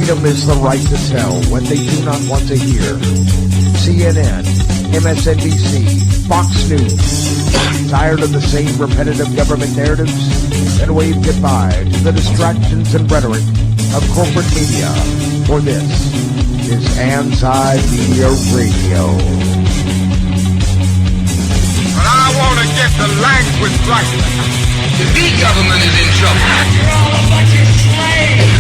Freedom is the right to tell what they do not want to hear. CNN, MSNBC, Fox News. Tired of the same repetitive government narratives? Then wave goodbye to the distractions and rhetoric of corporate media. For this is Anti-Media Radio. But I want to get the language right. The big government is in trouble. You're all a bunch of slaves!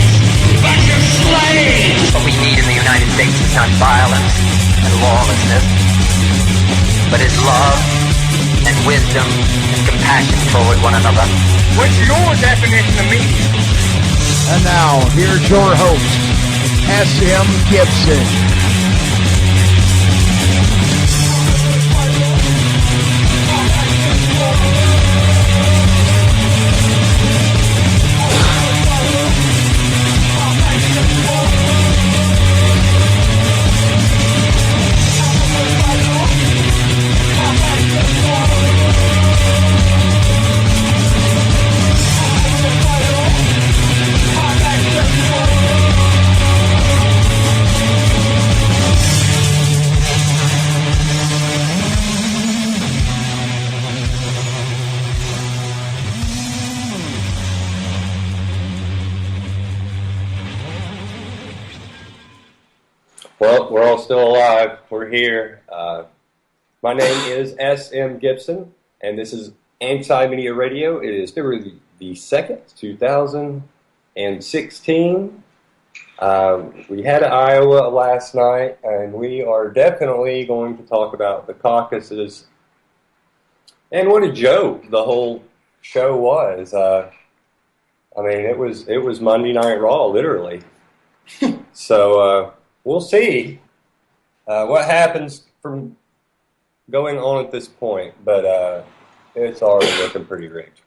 Bunch of slaves! What we need in the United States is not violence and lawlessness, but is love and wisdom and compassion toward one another. What's your definition of media? And now, here's your host, S.M. Gibson. Well, we're all still alive. We're here. My name is S.M. Gibson, and this is Anti-Media Radio. It is February the 2nd, 2016. We had Iowa last night, and we are definitely going to talk about the caucuses. And what a joke the whole show was. I mean, it was Monday Night Raw, literally. So, we'll see what happens from going on at this point, but it's already looking pretty rigged.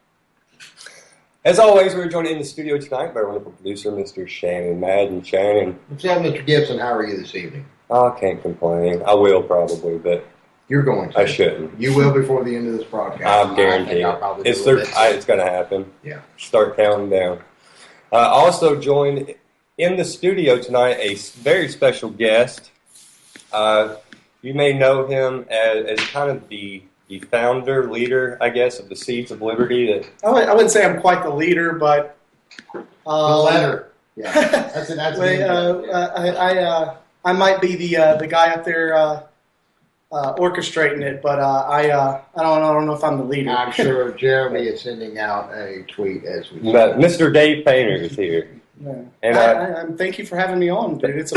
As always, we're joined in the studio tonight by our wonderful producer, Mr. Shannon Madden. Shannon. What's up, Mr. Gibson? How are you this evening? I can't complain. I will probably, but you're going to. I shouldn't. You will before the end of this broadcast. I'm guaranteed. It's going to happen. Yeah. Start counting down. Also joined in the studio tonight, a very special guest. You may know him as kind of the founder, leader, I guess, of the Seeds of Liberty. I wouldn't say I'm quite the leader, but the letter. Yeah, that's I might be the guy up there orchestrating it, but I don't know if I'm the leader. I'm sure Jeremy is sending out a tweet as we. But Mr. Dave Painter is here. Yeah. And thank you for having me on, dude. It's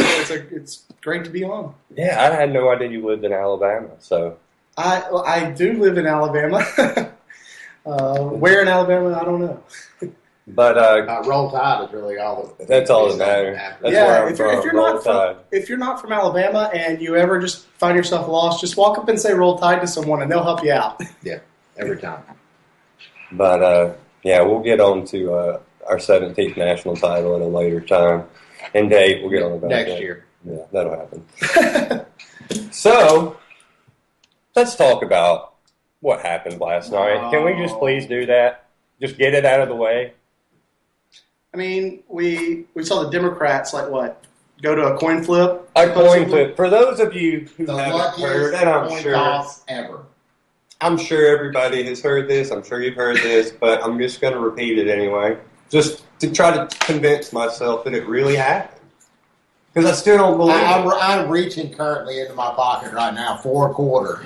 great to be on. Yeah, I had no idea you lived in Alabama. So I do live in Alabama. Where in Alabama, I don't know. But Roll Tide is really all. That's all that matters. That's where I'm from. If you're not from Alabama and you ever just find yourself lost, just walk up and say "Roll Tide" to someone, and they'll help you out. Yeah, every time. But yeah, we'll get on to our 17th national title at a later time and date. We'll get on about next year. Yeah, that'll happen. So, let's talk about what happened last night. Can we just please do that? Just get it out of the way. I mean, we saw the Democrats go to a coin flip. A coin flip. For those of you who haven't heard, and I'm sure ever. I'm sure everybody has heard this. I'm sure you've heard this, but I'm just going to repeat it anyway. Just to try to convince myself that it really happened. Because I still don't believe it. I'm reaching currently into my pocket right now for a quarter.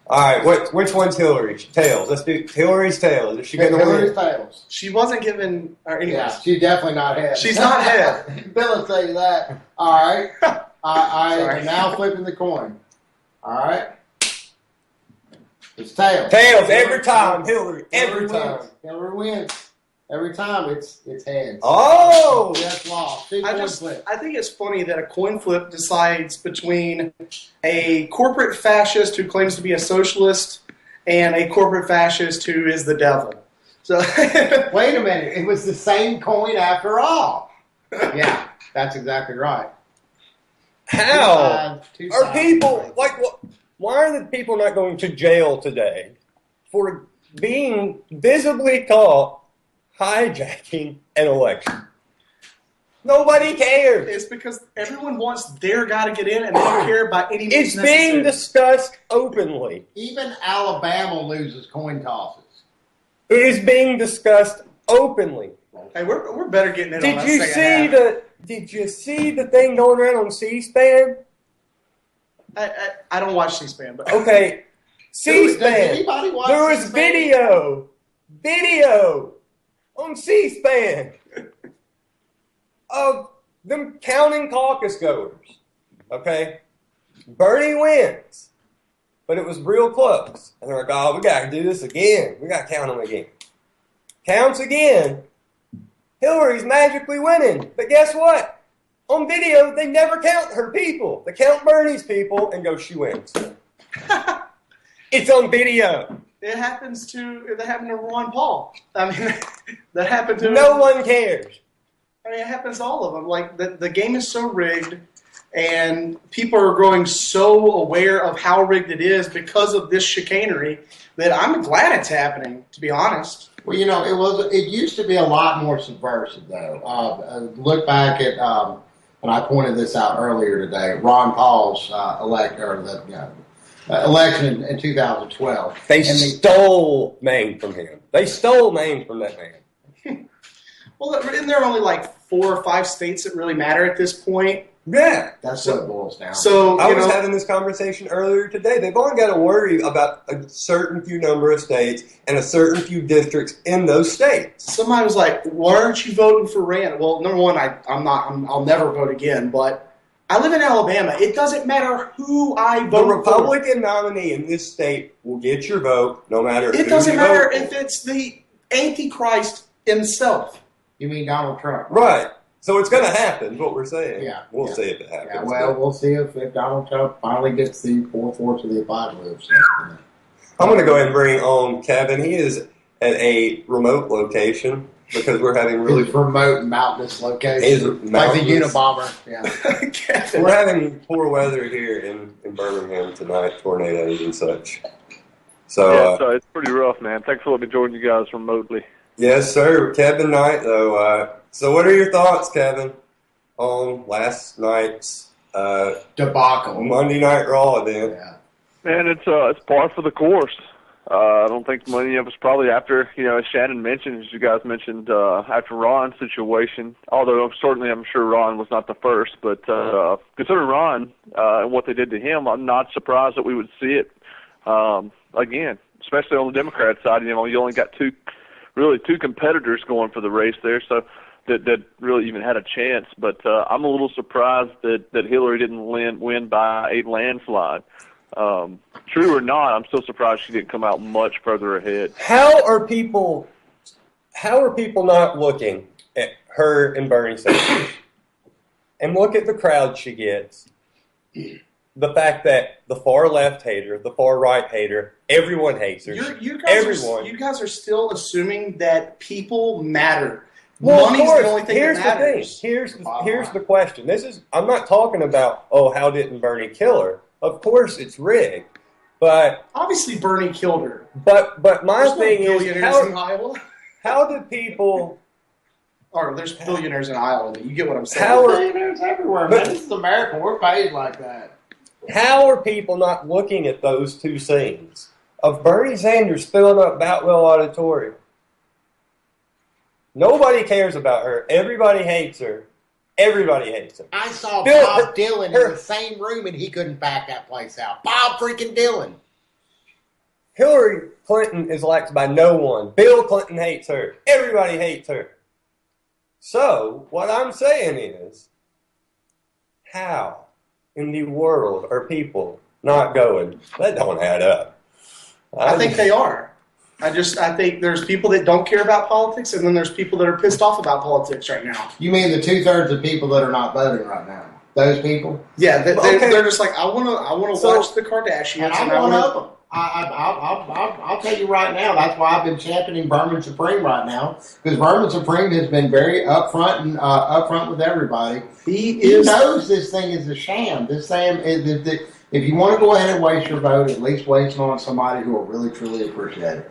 All right, which one's Hillary's? Tails. Let's do Hillary's tails. Is she going to win? Hillary's tails. She wasn't given. Anyways. Yeah, she's definitely not head. She's not head. Bill will tell you that. All right. I am now flipping the coin. All right. It's tails. Tails every time. Hillary every time. Hillary wins. Every time it's heads. Oh! That's lost. I think it's funny that a coin flip decides between a corporate fascist who claims to be a socialist and a corporate fascist who is the devil. So wait a minute. It was the same coin after all. Yeah, that's exactly right. How are people like? Why are the people not going to jail today for being visibly caught hijacking an election? Nobody cares. It's because everyone wants their guy to get in, and they don't care about any means It's necessary. being discussed openly. Even Alabama loses coin tosses. It is being discussed openly. Hey, we're better getting in on Did that you second see half. Did you see the thing going around on C-SPAN? I don't watch C-SPAN, but Okay, Does C-SPAN. anybody watch There was C-SPAN? video on C-SPAN of them counting caucus goers. Okay, Bernie wins, but it was real close. And they're like, "Oh, we got to do this again. We got to count them again." Counts again. Hillary's magically winning, but guess what? On video, they never count her people. They count Bernie's people and go, "She wins." It's on video. that happened to Ron Paul. I mean, that happened to No one cares. I mean, it happens to all of them. Like, the game is so rigged, and people are growing so aware of how rigged it is because of this chicanery that I'm glad it's happening, to be honest. Well, it used to be a lot more subversive, though. Look back at, and I pointed this out earlier today, Ron Paul's election in 2012. They stole Maine from him. They stole Maine from that man. Well, isn't there only like 4 or 5 states that really matter at this point? Yeah. That's what it boils down to. So I was having this conversation earlier today. They've only got to worry about a certain few number of states and a certain few districts in those states. Somebody was like, "Why aren't you voting for Rand?" Well, number one, I'll never vote again. But I live in Alabama. It doesn't matter who I vote The for. Republican nominee in this state will get your vote no matter who you It doesn't matter vote if for. it's the Antichrist himself. You mean Donald Trump? Right. So it's going to happen, is what we're saying. Yeah. We'll Yeah. see if it happens. Yeah, well, we'll see if Donald Trump finally gets the 4/4 of the apocalypse. I'm going to go ahead and bring on Kevin. He is at a remote location because we're having really... His remote mountainous location. His Like the mountainous- Unabomber. Yeah. Kevin. We're having poor weather here in Birmingham tonight, tornadoes and such. So, so it's pretty rough, man. Thanks for letting me join you guys remotely. yes, sir. Kevin Knight, though. So what are your thoughts, Kevin, on last night's Debacle. Monday Night Raw then? Yeah. Man, it's par for the course. I don't think many of us probably after, as Shannon mentioned, as you guys mentioned, after Ron's situation, although I'm sure Ron was not the first, but considering Ron and what they did to him, I'm not surprised that we would see it again, especially on the Democrat side. You only got two competitors going for the race there, so that really even had a chance. But I'm a little surprised that Hillary didn't win by a landslide. True or not, I'm still surprised she didn't come out much further ahead. How are people not looking at her and Bernie Sanders? And look at the crowd she gets. The fact that the far left hate her, the far right hate her, everyone hates her. You Everyone. guys are still assuming that people matter. Well, Money's of course. the only thing Here's that the thing. matters. Here's the question. I'm not talking about, how didn't Bernie kill her? Of course it's rigged. But Obviously, Bernie killed her. but my There's no thing is billionaires in Iowa. how do people Or there's billionaires in Iowa. You get what I'm saying? How are- Billionaires everywhere, man. This is America. We're paid like that. how are people not looking at those two scenes of Bernie Sanders filling up Boutwell Auditorium? Nobody cares about her. Everybody hates her. Everybody hates her. I saw Bill, Bob Dylan in the same room, and he couldn't back that place out. Bob freaking Dylan. Hillary Clinton is liked by no one. Bill Clinton hates her. Everybody hates her. So, what I'm saying is, how in the world are people not going, that don't add up? I think they are. I think there's people that don't care about politics, and then there's people that are pissed off about politics right now. You mean the 2/3 of people that are not voting right now? Those people? Yeah, Okay. they're just like, I want to So- watch the Kardashians. And I'm I one wanna- of them. I'll tell you right now. That's why I've been championing Berman Supreme right now, because Berman Supreme has been very upfront with everybody. He knows this thing is a sham. This thing is if you want to go ahead and waste your vote, at least waste it on somebody who will really truly appreciate it.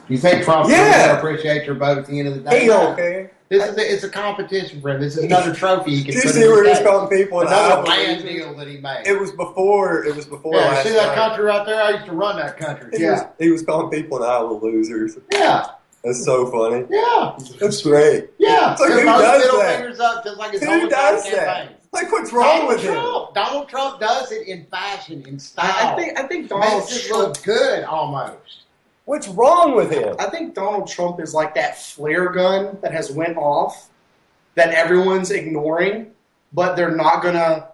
You think Trump's going to appreciate your vote at the end of the day? He don't care. It's a competition for him. This is another trophy he can Did put you see in where his he's case. calling people Another land deal that he made. It was before Yeah, last see that night. country right there? I used to run that country. He was calling people in Iowa losers. Yeah. That's so funny. Yeah. That's great. Yeah. It's like, who does that? Fingers up just like his Who does that? Like, what's wrong with him? Donald Trump does it in fashion, in style. I think Donald Makes it Trump look good almost. What's wrong with him? I think Donald Trump is like that flare gun that has went off that everyone's ignoring, but they're not going to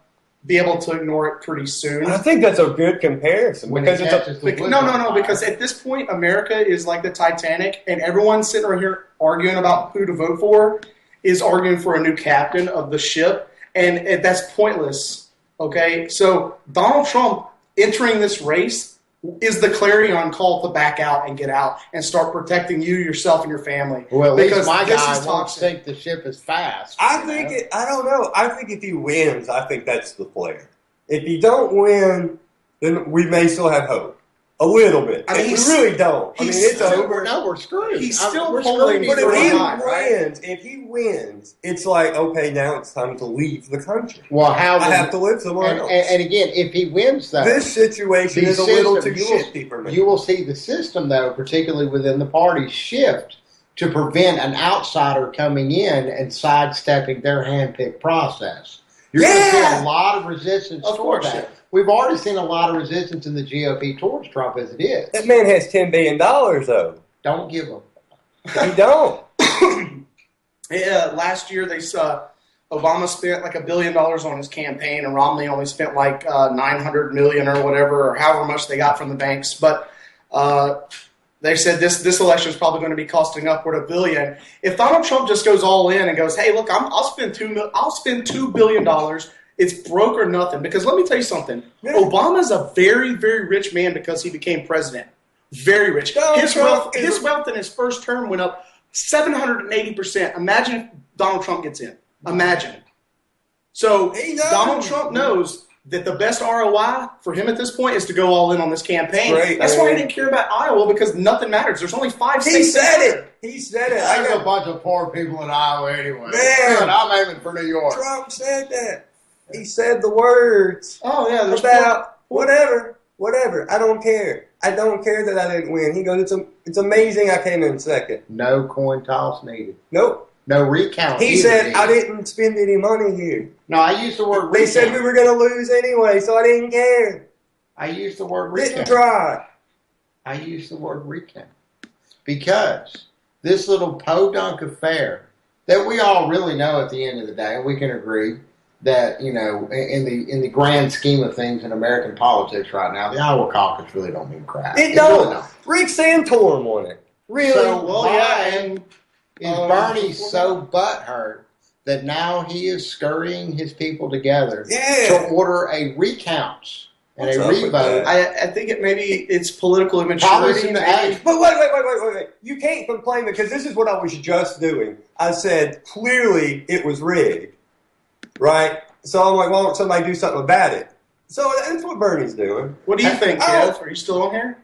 be able to ignore it pretty soon. I think that's a good comparison because because at this point, America is like the Titanic, and everyone sitting right here arguing about who to vote for is arguing for a new captain of the ship, and that's pointless. Okay, so Donald Trump entering this race is the clarion call to back out and get out and start protecting you, yourself, and your family. Well, at least my this guy is won't toxic. sink the ship as fast. I don't know. I think if he wins, I think that's the player. If he don't win, then we may still have hope. A little bit. I mean, we really don't. I mean, it's over. No, we're screwed. He's still we're polling screwed But either if he way. if he wins, it's like, okay, now it's time to leave the country. Well, I have to live somewhere else. And again, if he wins, though, This situation the is a little too system, shifty for me. you will see the system, though, particularly within the party, shift to prevent an outsider coming in and sidestepping their hand-picked process. You're going to see a lot of resistance toward that. We've already seen a lot of resistance in the GOP towards Trump as it is. That man has $10 billion, though. Don't give him. He don't. Last year, they saw Obama spent like $1 billion on his campaign, and Romney only spent like $900 million or whatever, or however much they got from the banks. But they said this election is probably going to be costing upward of $1 billion. If Donald Trump just goes all in and goes, "Hey, look, I'll spend $2 billion. It's broke or nothing." Because let me tell you something. Yeah. Obama's a very, very rich man because he became president. Very rich. His wealth in his first term went up 780%. Imagine if Donald Trump gets in. Imagine. So Donald Trump knows that the best ROI for him at this point is to go all in on this campaign. That's why he didn't care about Iowa, because nothing matters. There's only 5 states. He said it. There's a bunch of poor people in Iowa anyway. Man, I'm aiming for New York. Trump said that. He said the words. Oh, yeah. About whatever. I don't care. I don't care that I didn't win. He goes, it's amazing I came in second. No coin toss needed. Nope. No recount. He said, I didn't spend any money here. No, I used the word recount. They said we were going to lose anyway, so I didn't care. I used the word recount. Didn't try. I used the word recount. Because this little podunk affair that we all really know at the end of the day, and we can agree that, you know, in the grand scheme of things in American politics right now, the Iowa caucus really don't mean crap. It don't. Really. Rick Santorum won it. Really? So and is Bernie so butthurt that now he is scurrying his people together to order a recount and a revote? I think it's political immaturity. But wait. You can't complain, because this is what I was just doing. I said, clearly it was rigged. Right? So I'm like, why don't somebody do something about it? So that's what Bernie's doing. What do you think, Kev? Are you still on here?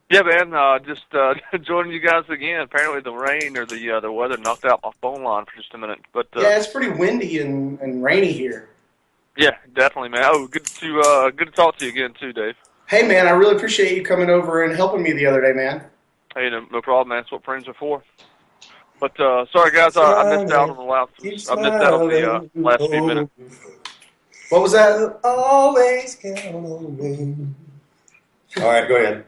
Yeah, man. Just joining you guys again. Apparently the rain or the weather knocked out my phone line for just a minute. But yeah, it's pretty windy and rainy here. Yeah, definitely, man. Oh, good to talk to you again too, Dave. Hey, man, I really appreciate you coming over and helping me the other day, man. Hey, no problem, man. That's what friends are for. But sorry, guys, I missed out on the last few minutes. What was that? Always count on me. All right, go ahead.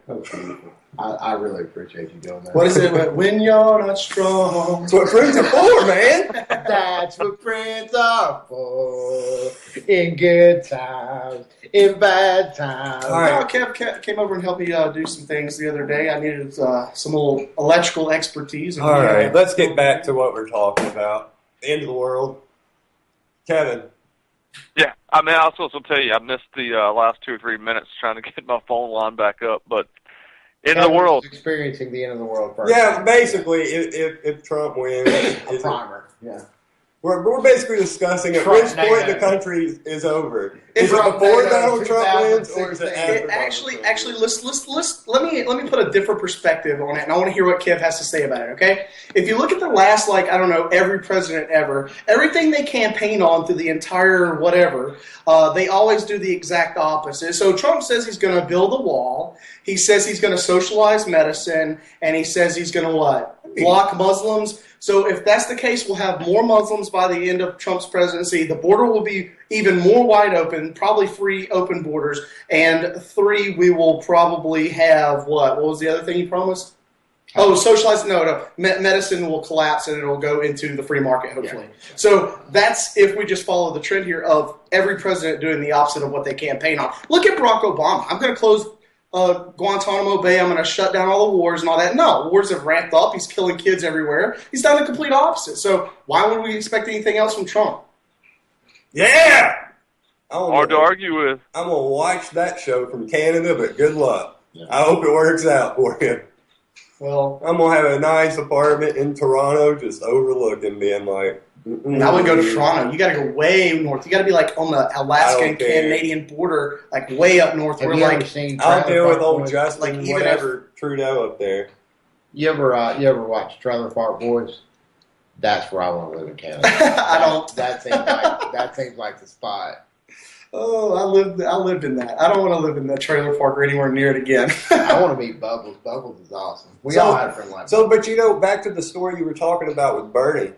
I really appreciate you doing that. What is it? When you're not strong. That's what friends are for, man. That's what friends are for. In good times, in bad times. All right. Kev came over and helped me do some things the other day. I needed some little electrical expertise. All right, let's get back to what we're talking about. The end of the world. Kevin. Yeah, I mean, I was supposed to tell you, I missed the last 2 or 3 minutes trying to get my phone line back up, but end of the world. Experiencing the end of the world first. Yeah, basically, if Trump wins, a primer. Yeah. We're basically discussing at Trump which point the NATO. country is over. If Is it Trump before NATO Donald Trump wins, or is it 2016? after? Actually, let me put a different perspective on it, and I want to hear what Kev has to say about it. Okay, if you look at the last, every president ever, everything they campaign on through the entire whatever, they always do the exact opposite. So Trump says he's going to build a wall. He says he's going to socialize medicine, and he says he's going to what? Block Muslims. So if that's the case, we'll have more Muslims by the end of Trump's presidency. The border will be even more wide open, probably free, open borders. And 3, we will probably have what? What was the other thing you promised? Oh, socialized. No. Medicine will collapse and it'll go into the free market, hopefully. Yeah. So that's if we just follow the trend here of every president doing the opposite of what they campaign on. Look at Barack Obama. I'm going to close Guantanamo Bay, I'm going to shut down all the wars and all that. No, wars have ramped up. He's killing kids everywhere. He's done the complete opposite. So why would we expect anything else from Trump? Yeah! Hard to argue with. I'm going to watch that show from Canada, but good luck. Yeah. I hope it works out for you. Well, I'm going to have a nice apartment in Toronto just overlooking, being like... I wouldn't go to Toronto. You got to go way north. You got to be on the Alaskan Canadian border, way up north. Have where you ever seen I'll deal with old Boys? Justin, whatever Trudeau up there. You ever watch Trailer Park Boys? That's where I want to live in Canada. I don't. That seems like the spot. Oh, I lived in that. I don't want to live in that trailer park or anywhere near it again. I want to meet Bubbles. Bubbles is awesome. We all had a friend like that. So, but back to the story you were talking about with Bernie.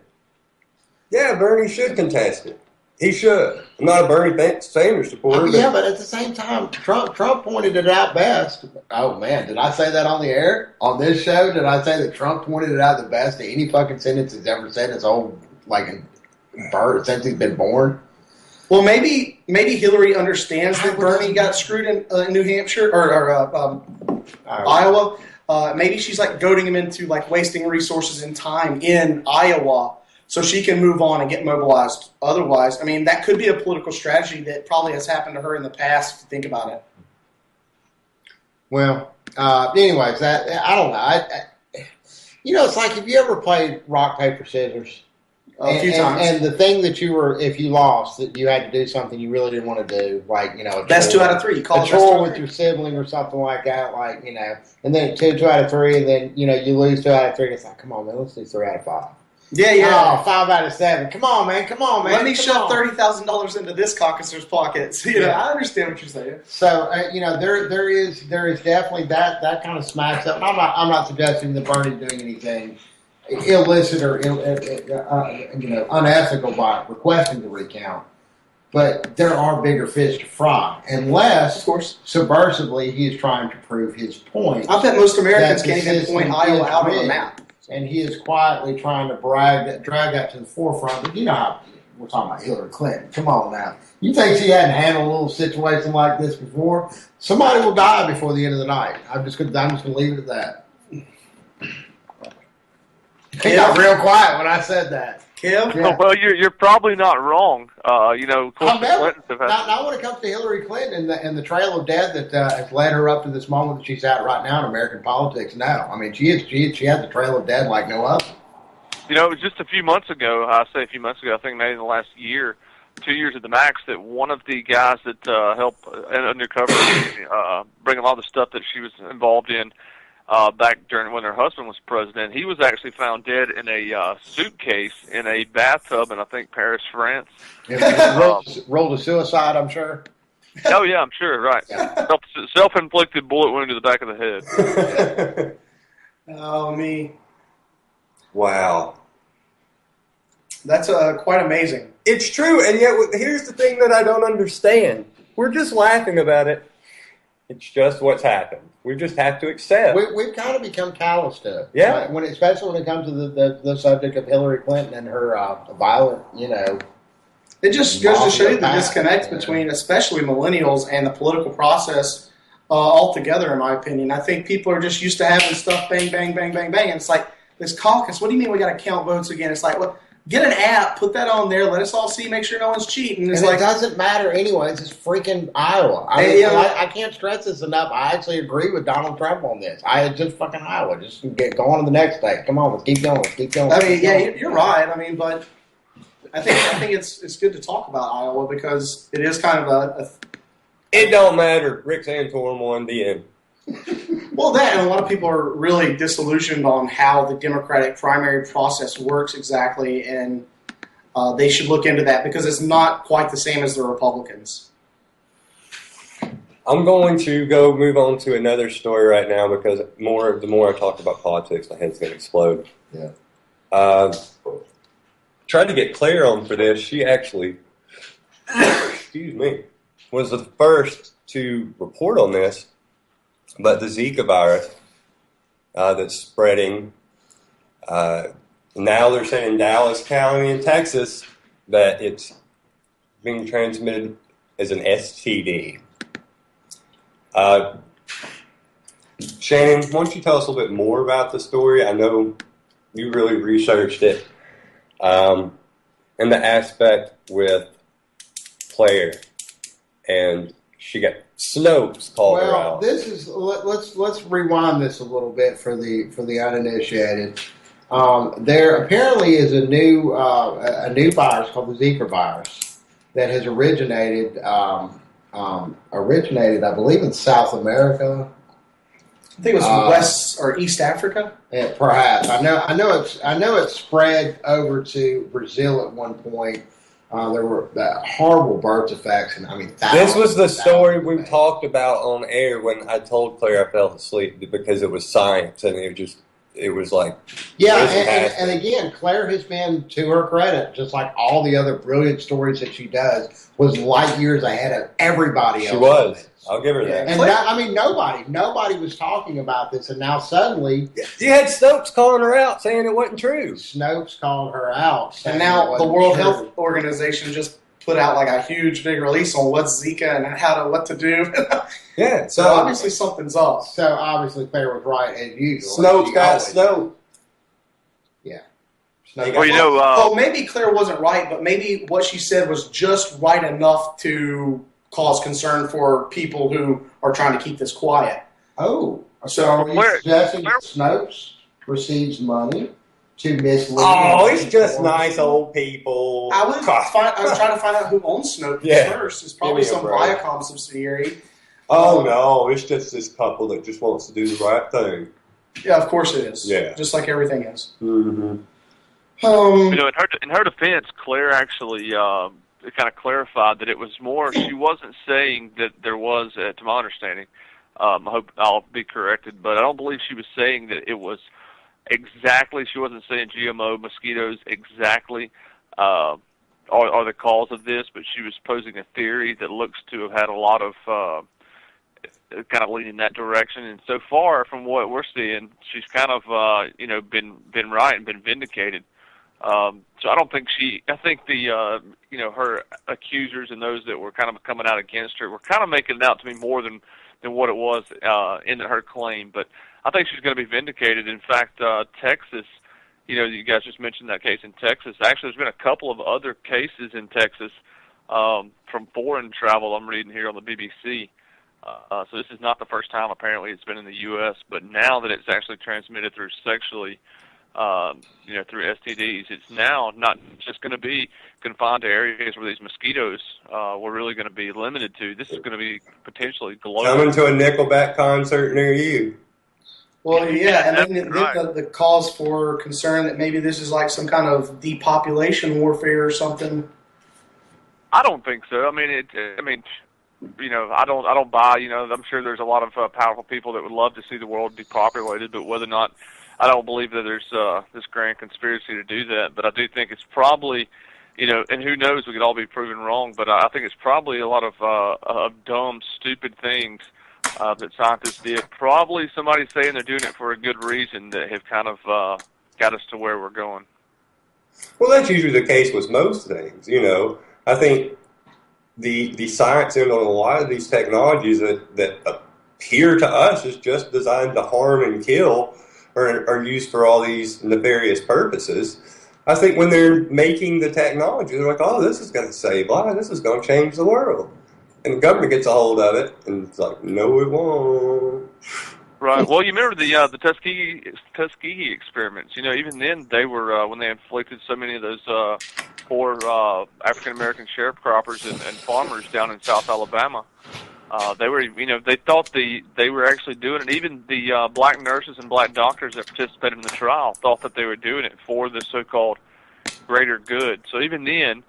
Yeah, Bernie should contest it. He should. I'm not a Bernie Sanders supporter. Yeah, but at the same time, Trump pointed it out best. Oh, man, did I say that on the air? On this show, did I say that Trump pointed it out the best to any fucking sentence he's ever said in his whole, since he's been born? Well, maybe Hillary understands that Bernie got screwed in New Hampshire or Iowa. Maybe she's goading him into wasting resources and time in Iowa so she can move on and get mobilized. Otherwise, that could be a political strategy that probably has happened to her in the past, if you think about it. Well, anyways, I don't know. It's like, have you ever played rock, paper, scissors? A few times. And the thing that if you lost, that you had to do something you really didn't want to do, best 2 out of 3. You call a it chore with your sibling or something like that, and then 2 out of 3, and then, you lose 2 out of 3, and it's like, come on, man, let's do 3 out of 5. Yeah. Oh, 5 out of 7. Come on, man. Let me shove $30,000 into this caucuser's pockets. I understand what you're saying. So, there is definitely that kind of smacks up. I'm not suggesting that Bernie's doing anything illicit or unethical by requesting the recount, but there are bigger fish to fry. Unless, of course, subversively he is trying to prove his point. I bet most Americans can't even point Iowa out on the map. And he is quietly trying to drag that to the forefront. But you know how we're talking about Hillary Clinton. Come on now. You think she hadn't handled a little situation like this before? Somebody will die before the end of the night. I'm just going to leave it at that. He got real quiet when I said that. Kev? Yeah. Well, you're probably not wrong. Of course, not when it comes to Hillary Clinton and the trail of death that has led her up to this moment that she's at right now in American politics. No, she has the trail of death like no other. It was just a few months ago. I think maybe in the last year, 2 years at the max, that one of the guys that helped undercover bring a lot of the stuff that she was involved in. Back during when her husband was president, he was actually found dead in a suitcase in a bathtub in, I think, Paris, France. Rolled a suicide, I'm sure. Oh yeah, I'm sure. Right, yeah. Self-inflicted bullet wound to the back of the head. Oh me! Wow, that's quite amazing. It's true, and yet here's the thing that I don't understand. We're just laughing about it. It's just what's happened. We just have to accept. We've kind of become callous to it. Yeah. Especially when it comes to the subject of Hillary Clinton and her violent, It just goes to show you the disconnect between especially millennials and the political process altogether, in my opinion. I think people are just used to having stuff bang, bang, bang, bang, bang. And it's like, this caucus, what do you mean we got to count votes again? It's like, well, get an app, put that on there, let us all see, make sure no one's cheating. It doesn't matter anyways. It's freaking Iowa. I can't stress this enough. I actually agree with Donald Trump on this. It's just fucking Iowa. Just go on to the next state. Come on, let's keep going. You're right. But I think it's good to talk about Iowa because it is kind of It don't matter. Rick Santorum won the end. Well, that and a lot of people are really disillusioned on how the Democratic primary process works exactly, and they should look into that because it's not quite the same as the Republicans. I'm going to go move on to another story right now because the more I talk about politics, my head's going to explode. Yeah. Tried to get Claire on for this. She actually, excuse me, was the first to report on this, but the Zika virus that's spreading, now they're saying in Dallas County in Texas that it's being transmitted as an STD. Shannon, why don't you tell us a little bit more about the story? I know you really researched it, and the aspect with Claire, and she got Snopes called her out. This is let's rewind this a little bit for the uninitiated. There apparently is a new virus called the Zika virus that has originated, I believe, in South America. I think it was West or East Africa. Yeah, perhaps. I know it spread over to Brazil at one point. There were horrible birth defects, and I mean, this was the story we talked about on air when I told Claire I fell asleep because it was science, and it was like, yeah. And again, Claire has been, to her credit, just like all the other brilliant stories that she does, was light years ahead of everybody else. She was. I'll give her that. And nobody was talking about this, and now suddenly, you had Snopes calling her out, saying it wasn't true. Snopes called her out, and now the World Health Organization just put out like a huge big release on what's Zika and what to do. Yeah, so obviously something's up. So obviously Claire was right as usual. Snopes got Snope. Yeah. Well, maybe Claire wasn't right, but maybe what she said was just right enough to cause concern for people who are trying to keep this quiet. Oh, so are you suggesting that Snopes receives money to mislead? Oh, it's just nice old people. I was trying to find out who owns Snopes first. It's probably some Viacom subsidiary. Oh, no, it's just this couple that just wants to do the right thing. Yeah, of course it is. Yeah. Just like everything is. Mm-hmm. In her defense, Claire actually kind of clarified that it was more, she wasn't saying that there was, to my understanding, I hope I'll be corrected, but I don't believe she was saying that it was exactly, she wasn't saying GMO mosquitoes exactly are the cause of this, but she was posing a theory that looks to have had a lot of kind of leaning in that direction. And so far, from what we're seeing, she's kind of been right and been vindicated. So I don't think I think the her accusers and those that were kind of coming out against her were kind of making it out to be more than what it was in her claim. But I think she's going to be vindicated. In fact, Texas, you guys just mentioned that case in Texas. Actually, there's been a couple of other cases in Texas from foreign travel I'm reading here on the BBC. So this is not the first time, apparently, it's been in the U.S., but now that it's actually transmitted through sexually, through STDs, it's now not just going to be confined to areas where these mosquitoes were really going to be limited to. This is going to be potentially global. Coming to a Nickelback concert near you. Well, yeah, and then the cause for concern that maybe this is like some kind of depopulation warfare or something. I don't think so. I don't buy, I'm sure there's a lot of powerful people that would love to see the world depopulated, but whether or not, I don't believe that there's this grand conspiracy to do that. But I do think it's probably, and who knows, we could all be proven wrong, but I think it's probably a lot of dumb, stupid things that scientists did. Probably somebody saying they're doing it for a good reason that have kind of got us to where we're going. Well, that's usually the case with most things, I think the science in on a lot of these technologies that appear to us as just designed to harm and kill or are used for all these nefarious purposes. I think when they're making the technology, they're like, oh, this is going to save lives. This is going to change the world. And the government gets a hold of it, and it's like, no, it won't. Right. Well, you remember the Tuskegee experiments. You know, even then they were when they inflicted so many of those poor African American sharecroppers and farmers down in South Alabama. They were, you know, they thought they were actually doing it. Even the black nurses and black doctors that participated in the trial thought that they were doing it for the so-called greater good. So even then,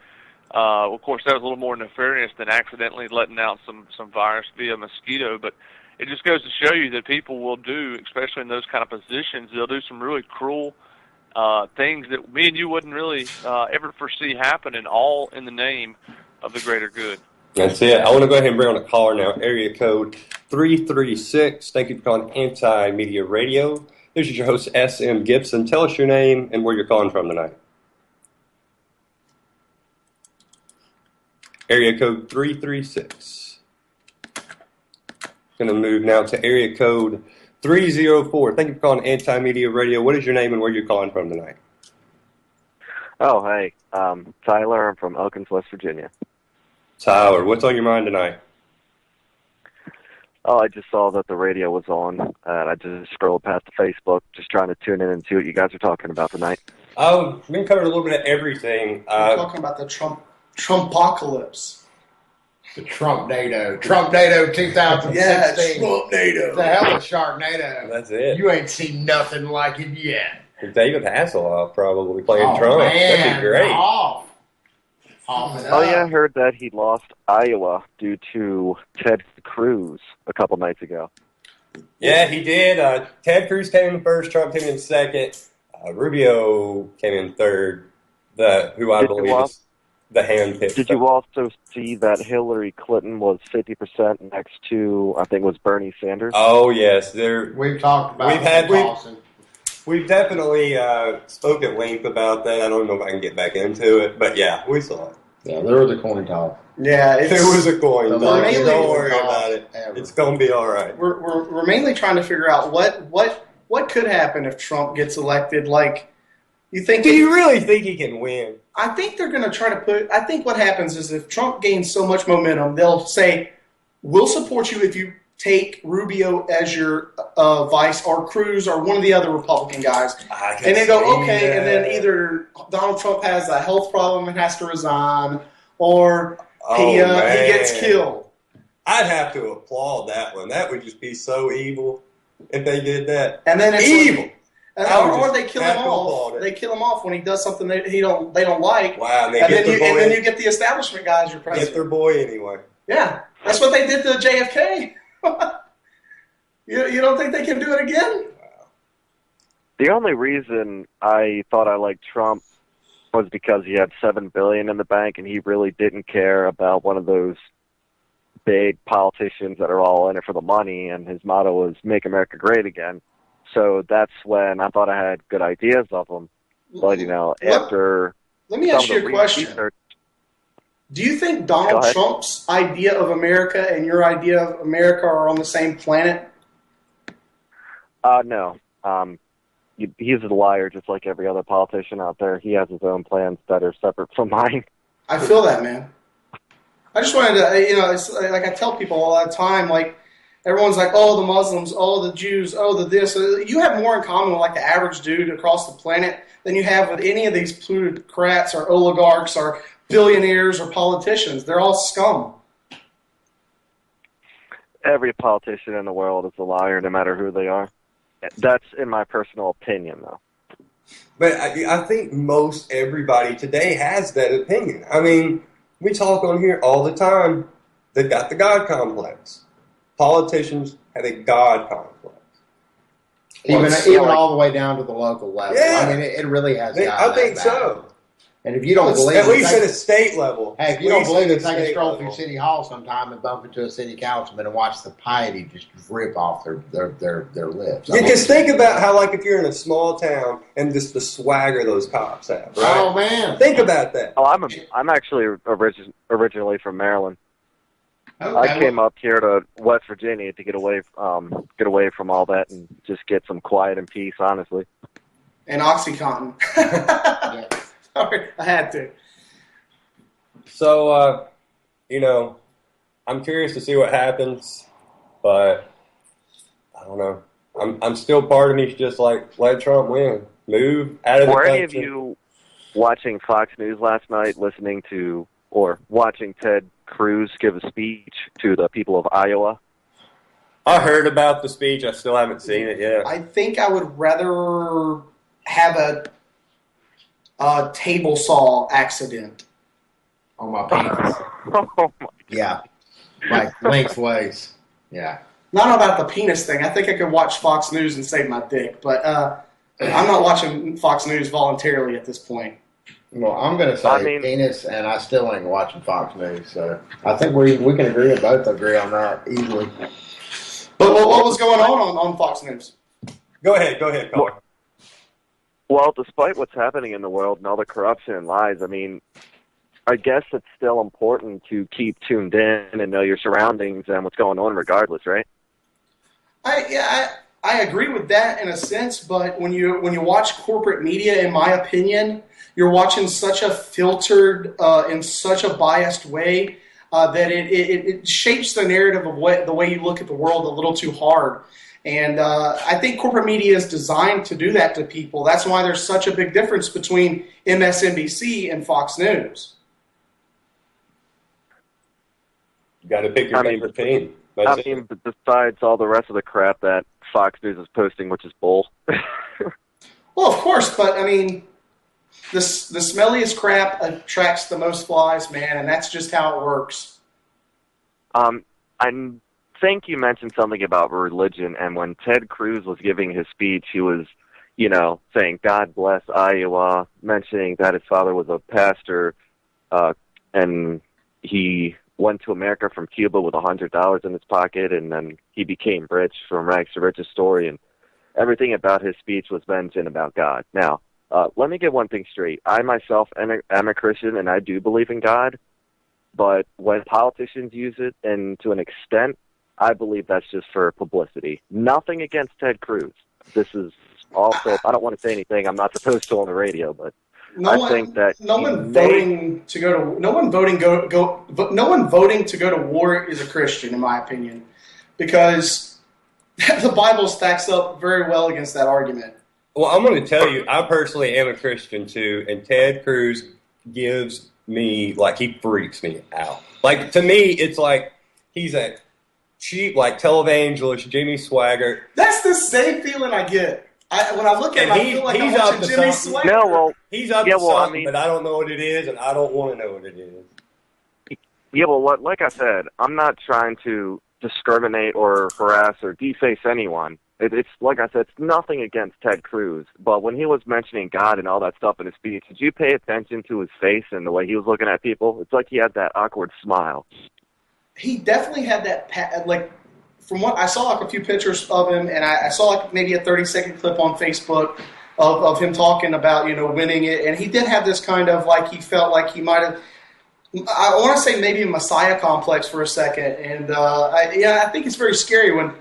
of course, that was a little more nefarious than accidentally letting out some virus via mosquito. But it just goes to show you that people will do, especially in those kind of positions, they'll do some really cruel things that me and you wouldn't really ever foresee happening, all in the name of the greater good. That's it. I want to go ahead and bring on a caller now. Area code 336. Thank you for calling Anti-Media Radio. This is your host, S.M. Gibson. Tell us your name and where you're calling from tonight. Area code 336. Going to move now to area code 304. Thank you for calling Anti-Media Radio. What is your name and where you're calling from tonight? Oh, hey. Tyler. I'm from Elkins, West Virginia. Tyler, what's on your mind tonight? Oh, I just saw that the radio was on, and I just scrolled past the Facebook, just trying to tune in and see what you guys are talking about tonight. We've been covering a little bit of everything. We're talking about the Trumpocalypse. The Trump-NATO 2016. Yeah, Trump-NATO. The hell of Sharknado. That's it. You ain't seen nothing like it yet. David Hasselhoff probably playing Trump. Man, that'd be great. Off Oh, yeah, I heard that he lost Iowa due to Ted Cruz a couple nights ago. Yeah, he did. Ted Cruz came in first, Trump came in second. Rubio came in third, who I believe is the hand-picked. Did you also see that Hillary Clinton was 50% next to, I think it was Bernie Sanders? Oh, yes. We've talked about We've definitely spoke at length about that. I don't know if I can get back into it, but yeah, we saw it. Yeah, there was a coin toss. Yeah, there was a coin toss. Don't worry about it. Ever. It's going to be all right. We're mainly trying to figure out what could happen if Trump gets elected. Like, you think? Do you really think he can win? I think they're going to try to put. I think what happens is if Trump gains so much momentum, they'll say, "We'll support you if you take Rubio as your vice, or Cruz, or one of the other Republican guys." And they go, okay, and then either Donald Trump has a health problem and has to resign, or he gets killed. I'd have to applaud that one. That would just be so evil if they did that. And then it's evil. Or they kill him off. They kill him off when he does something they don't like. Wow, and then you get the establishment guys your president. Get their boy anyway. Yeah, that's what they did to JFK. You don't think they can do it again? The only reason I thought I liked Trump was because he had $7 billion in the bank, and he really didn't care about one of those big politicians that are all in it for the money. And his motto was "Make America Great Again." So that's when I thought I had good ideas of him. But after let me ask you a question. Do you think Donald Trump's idea of America and your idea of America are on the same planet? No. He's a liar just like every other politician out there. He has his own plans that are separate from mine. I feel that, man. I just wanted to, it's like I tell people all the time, like, everyone's like, oh, the Muslims, oh, the Jews, oh, the this. You have more in common with, like, the average dude across the planet than you have with any of these plutocrats or oligarchs or billionaires or politicians. They're all scum. Every politician in the world is a liar, no matter who they are. That's in my personal opinion, though. But I think most everybody today has that opinion. I mean, we talk on here all the time. They've got the God complex. Politicians have a God complex. Even all the way down to the local level. Yeah. I mean, it really has gotten I think that bad. so. And if you don't believe at least at a state level. Hey, if you don't believe it, take a stroll through City Hall sometime and bump into a city councilman and watch the piety just rip off their lips. Yeah, just think about how, like, if you're in a small town and just the swagger those cops have, right? Oh, man. Think about that. Oh, I'm actually originally from Maryland. Okay, I came up here to West Virginia to get away from all that and just get some quiet and peace, honestly. And OxyContin. Yeah. Sorry, I had to. So, I'm curious to see what happens, but I don't know. I'm still part of me's just like, let Trump win. Move out of the country. Were any of you watching Fox News last night, listening to or watching Ted Cruz give a speech to the people of Iowa? I heard about the speech. I still haven't seen it yet. I think I would rather have a table saw accident on my penis. Yeah, like lengthways. Yeah. Not about the penis thing. I think I could watch Fox News and save my dick, but I'm not watching Fox News voluntarily at this point. Well, I'm going to say penis, and I still ain't watching Fox News. So I think we can agree and both agree on that easily. But what was going on Fox News? Go ahead, Colin. Well, despite what's happening in the world and all the corruption and lies, I mean, I guess it's still important to keep tuned in and know your surroundings and what's going on regardless, right? I agree with that in a sense, but when you watch corporate media, in my opinion, you're watching such a filtered, in such a biased way that it shapes the narrative of the way you look at the world a little too hard. And I think corporate media is designed to do that to people. That's why there's such a big difference between MSNBC and Fox News. You got to pick your favorite team. Besides all the rest of the crap that Fox News is posting, which is bull. Well, of course, but I mean, the smelliest crap attracts the most flies, man, and that's just how it works. I think you mentioned something about religion, and when Ted Cruz was giving his speech, he was, saying, God bless Iowa, mentioning that his father was a pastor, and he went to America from Cuba with $100 in his pocket, and then he became rich from rags to riches story, and everything about his speech was mentioned about God. Now, let me get one thing straight. I myself am a Christian, and I do believe in God, but when politicians use it, and to an extent, I believe that's just for publicity. Nothing against Ted Cruz. This is also, I don't want to say anything I'm not supposed to on the radio, but no one voting to go to war is a Christian, in my opinion, because the Bible stacks up very well against that argument. Well, I'm going to tell you, I personally am a Christian too, and Ted Cruz gives me, he freaks me out. To me, it's like he's a cheap, televangelist, Jimmy Swaggart. That's the same feeling I get. When I look at him, I feel like I'm watching Jimmy Swaggart. No, he's up to something, but I don't know what it is, and I don't want to know what it is. Yeah, well, like I said, I'm not trying to discriminate or harass or deface anyone. It's like I said, it's nothing against Ted Cruz, but when he was mentioning God and all that stuff in his speech, did you pay attention to his face and the way he was looking at people? It's like he had that awkward smile. He definitely had that, from what I saw, a few pictures of him, and I saw maybe a 30-second clip on Facebook of him talking about winning it, and he did have this kind of he felt like he might have. I want to say maybe a Messiah complex for a second, and I think it's very scary when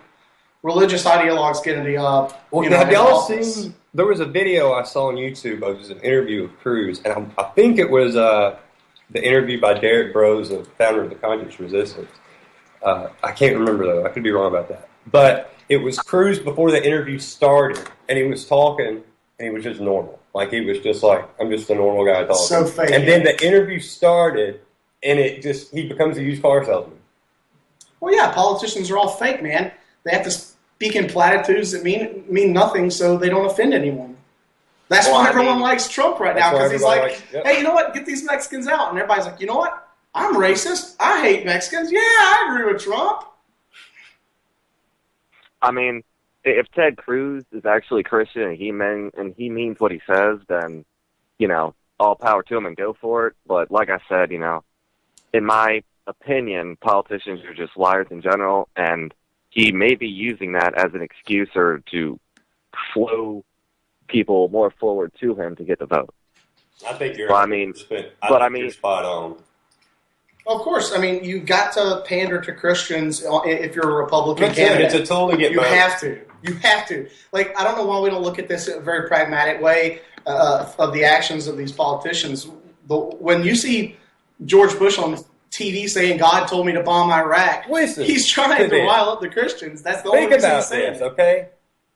religious ideologues get into have y'all seen? There was a video I saw on YouTube. It was an interview with Cruz, and I think it was the interview by Derek Bros, the founder of the Conscious Resistance. I can't remember, though. I could be wrong about that. But it was Cruz before the interview started, and he was talking, and he was just normal. He was just I'm just a normal guy talking. So fake. And then the interview started, and he becomes a used car salesman. Well, yeah, politicians are all fake, man. They have to speak in platitudes that mean nothing so they don't offend anyone. That's why everyone likes Trump right now, because he's like, hey, you know what? Get these Mexicans out. And everybody's like, you know what? I'm racist. I hate Mexicans. Yeah, I agree with Trump. I mean, if Ted Cruz is actually Christian and he means what he says, then, all power to him and go for it. But like I said, in my opinion, politicians are just liars in general, and he may be using that as an excuse or to flow people more forward to him to get the vote. I think you're. You're spot on. Of course, you got to pander to Christians if you're a Republican candidate. It's a tool to get You have to. I don't know why we don't look at this in a very pragmatic way of the actions of these politicians. When you see George Bush on TV saying, God told me to bomb Iraq, he's trying to rile up the Christians. That's the only reason he's saying it. Okay?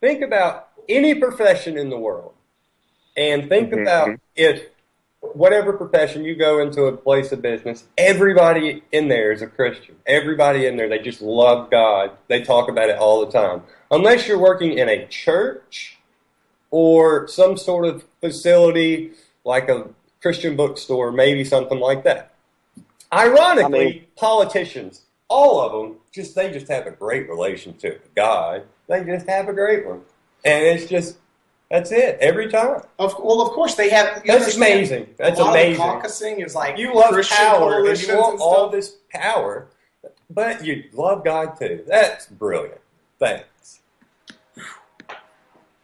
think about any profession in the world, and think about if whatever profession you go into a place of business, everybody in there is a Christian. Everybody in there, they just love God. They talk about it all the time. Unless you're working in a church or some sort of facility like a Christian bookstore, maybe something like that. Ironically, politicians, all of them, they just have a great relationship with God. They just have a great one. And it's just, that's it, every time. Well, of course, they have... That's amazing. That's amazing. A lot of the caucusing is like you love Christian power, and you want and all stuff. this power, but you love God too. That's brilliant. Thanks.